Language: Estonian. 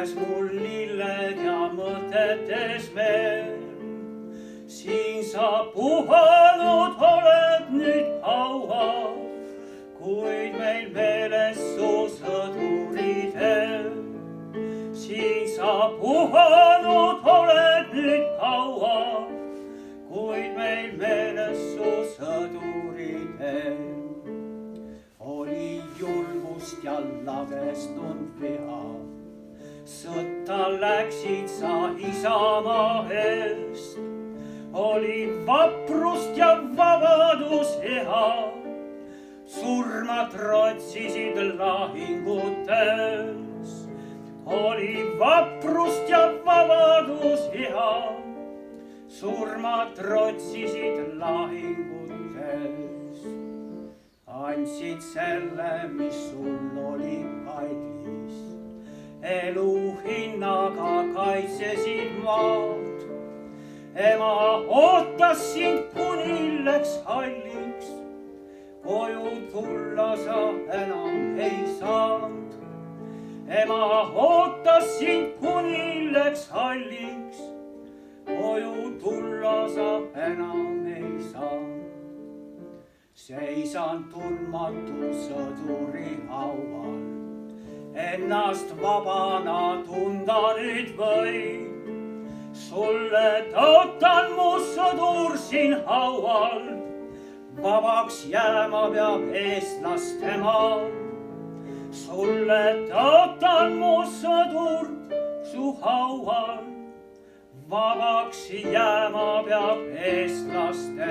käes mul lilled ja mõtetes meel. Siin sa puhanud oled nüüd kaua, kuid meil meeles su sõduritel. Siin sa puhanud oled nüüd kaua, kuid meil meeles su sõduritel. Oli julgust ja ladestund viha, sõtta läksid sa isamaa eest. Oli vaprust ja vabadus hea, surma trotsisid lahingutes. Oli vaprust ja vabadus hea, surma trotsisid lahingutes. Andsid selle, mis sul oli kallis, elu hinnaga kaitsesid maad. Ema ootas sind, kuni läks halliks, koju tulla sa enam ei saanud. Ema ootas sind, kuni läks halliks, koju tulla sa enam ei saanud. Seisan tundmatu sõduri haual, ennast vabana tunda nüüd võid. Sulle tõotan, mu sõdur siin haual, vabaks jääma peab eestlaste maal. Sulle tõotan, mu sõdur, su haual, vabaks jääma peab eestlaste